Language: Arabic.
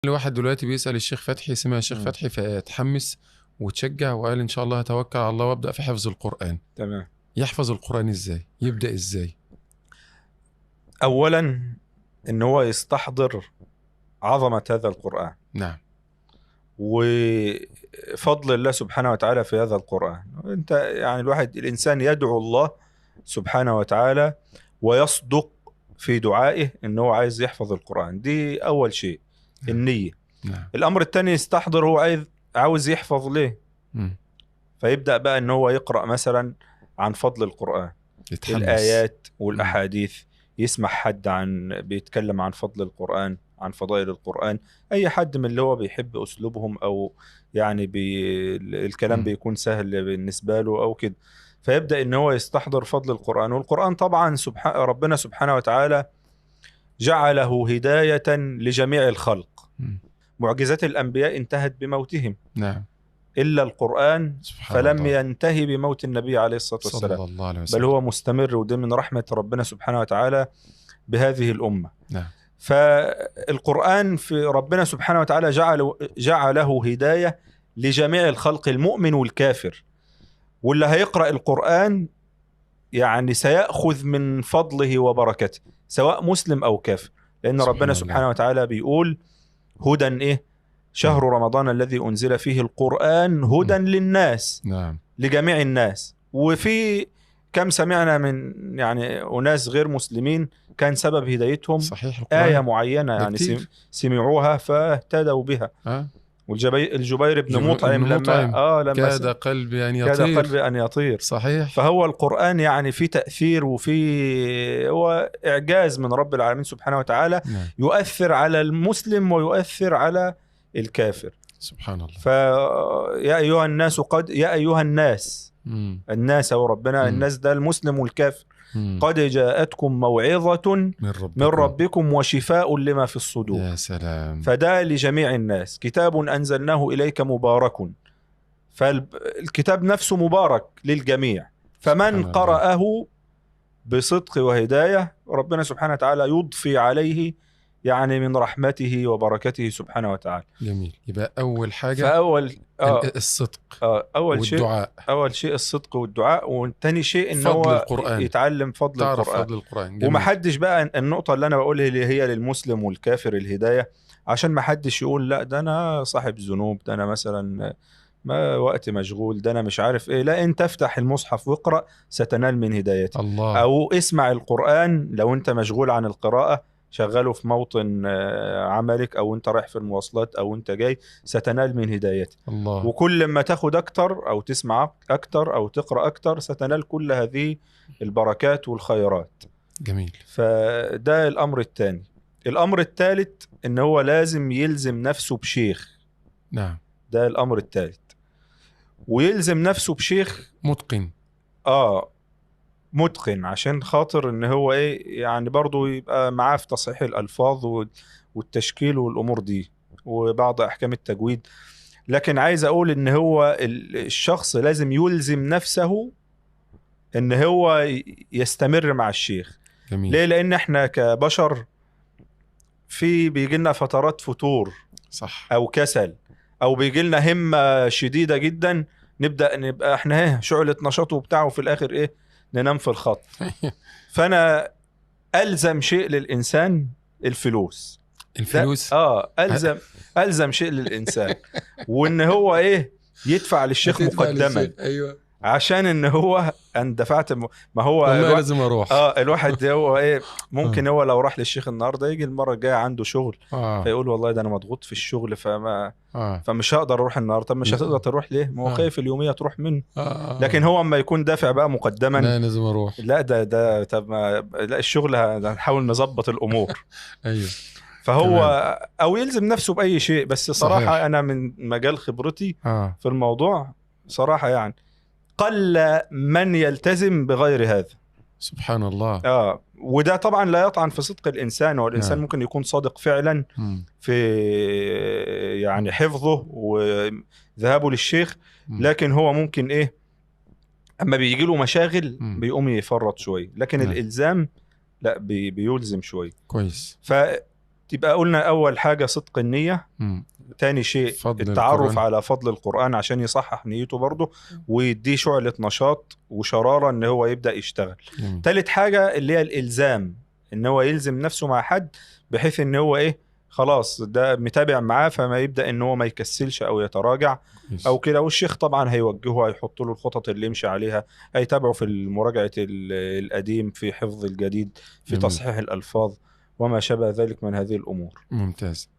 الواحد دلوقتي بيسأل الشيخ فتحي، سمع الشيخ فتحي فتحمس وتشجع وقال إن شاء الله هتوكل على الله وأبدأ في حفظ القرآن. تمام. يحفظ القرآن إزاي؟ يبدأ إزاي؟ أولا إن هو يستحضر عظمة هذا القرآن. نعم. وفضل الله سبحانه وتعالى في هذا القرآن. أنت يعني الإنسان يدعو الله سبحانه وتعالى ويصدق في دعائه إن هو عايز يحفظ القرآن. دي أول شيء. نعم. النية. نعم. الأمر الثاني يستحضر هو عاوز يحفظ ليه. فيبدأ بقى إن هو يقرأ مثلا عن فضل القرآن، يتحمس. الآيات والأحاديث، يسمع حد بيتكلم عن فضل القرآن، عن فضائل القرآن، أي حد من اللي هو بيحب أسلوبهم، أو يعني الكلام بيكون سهل بالنسبة له أو كده. فيبدأ إن هو يستحضر فضل القرآن. والقرآن طبعا ربنا سبحانه وتعالى جعله هداية لجميع الخلق. معجزات الأنبياء انتهت بموتهم. نعم. إلا القرآن فلم الله. ينتهي بموت النبي عليه الصلاة والسلام، صلى الله عليه وسلم. بل هو مستمر، وده من رحمة ربنا سبحانه وتعالى بهذه الأمة. نعم. فالقرآن في ربنا سبحانه وتعالى جعله هداية لجميع الخلق، المؤمن والكافر. واللي هيقرأ القرآن يعني سيأخذ من فضله وبركته، سواء مسلم أو كافر. لأن ربنا سبحانه وتعالى بيقول هدى شهر رمضان الذي أنزل فيه القرآن هدى للناس. نعم. لجميع الناس. وفي كم سمعنا من يعني أناس غير مسلمين كان سبب هدايتهم صحيح آية معينة، يعني سمعوها فاهتدوا بها. والجبير بن مطعم لما كاد قلبي أن يطير. صحيح. فهو القرآن يعني في تأثير، وفي هو إعجاز من رب العالمين سبحانه وتعالى. نعم. يؤثر على المسلم ويؤثر على الكافر. سبحان الله. فيا أيها الناس يا أيها الناس. الناس وربنا. الناس ده المسلم والكافر. قد جاءتكم موعظة من ربكم وشفاء لما في الصدور. يا سلام. فده لجميع الناس. كتاب أنزلناه إليك مبارك. فالكتاب نفسه مبارك للجميع، فمن قرأه بصدق وهداية ربنا سبحانه وتعالى يضفي عليه يعني من رحمته وبركته سبحانه وتعالى. جميل. يبقى أول حاجة فأول الصدق. أول والدعاء. أول شيء الصدق والدعاء. والتاني شيء إن هو يتعلم فضل القرآن. ومحدش بقى النقطة اللي أنا بقولها اللي هي للمسلم والكافر الهداية، عشان محدش يقول لا ده أنا صاحب ذنوب، ده أنا مثلا ما وقت مشغول، ده أنا مش عارف إيه. لا، أنت افتح المصحف واقرأ ستنال من هدايته. الله. أو اسمع القرآن لو أنت مشغول عن القراءة، شغله في موطن عملك، أو أنت رايح في المواصلات، أو أنت جاي، ستنال من هدايته. الله. وكل ما تاخد أكتر أو تسمع أكتر أو تقرأ أكتر ستنال كل هذه البركات والخيرات. جميل. فده الأمر الثاني. الأمر الثالث إن هو لازم يلزم نفسه بشيخ. نعم. ده الأمر الثالث. ويلزم نفسه بشيخ متقن. متقن، عشان خاطر ان هو يعني برضو يبقى معاه في تصحيح الألفاظ والتشكيل والأمور دي وبعض أحكام التجويد. لكن عايز أقول ان هو الشخص لازم يلزم نفسه ان هو يستمر مع الشيخ. جميل. ليه؟ لأن احنا كبشر بيجي لنا فترات فتور. صح. أو كسل، أو بيجي لنا همة شديدة جدا، نبقى احنا شعلة نشاط وبتاعه، وفي الآخر ننام في الخط. فأنا ألزم شيء للإنسان الفلوس. ألزم شيء للإنسان وإن هو يدفع للشيخ مقدما. أيوة. عشان إن هو أن دفعت ما هو لازم أروح. الواحد هو ممكن هو لو راح للشيخ النهارده يجي المرة الجاية عنده شغل، فيقول والله ده أنا مضغوط في الشغل فمش هقدر أروح النهارده. طب مش هتقدر تروح ليه؟ ما هو خايف اليومية تروح منه. لكن هو اما يكون دافع بقى مقدما، لا لازم أروح. لا ده طب لا الشغل هنحاول نظبط الأمور. أيوه. فهو أو يلزم نفسه بأي شيء. بس صراحة صحيح. أنا من مجال خبرتي في الموضوع صراحة يعني قل من يلتزم بغير هذا. سبحان الله. وده طبعا لا يطعن في صدق الإنسان، والإنسان ممكن يكون صادق فعلا في يعني حفظه وذهابه للشيخ، لكن هو ممكن أما بيجي له مشاغل بيقوم يفرط شوي. لكن الإلزام لا، بيلزم شوي. كويس. تبقى قلنا أول حاجة صدق النية، تاني شيء فضل التعرف القرآن. على فضل القرآن عشان يصحح نيته برضه ويديه شعلة نشاط وشرارة ان هو يبدأ يشتغل. تالت حاجة اللي هي الإلزام، ان هو يلزم نفسه مع حد بحيث ان هو ايه خلاص ده متابع معاه، فما يبدأ ان هو ما يكسلش او يتراجع او كده. والشيخ طبعا هيوجهه، هيحط له الخطط اللي يمشي عليها، هيتابعه في مراجعة القديم، في حفظ الجديد، في تصحيح الألفاظ وما شابه ذلك من هذه الأمور. ممتاز.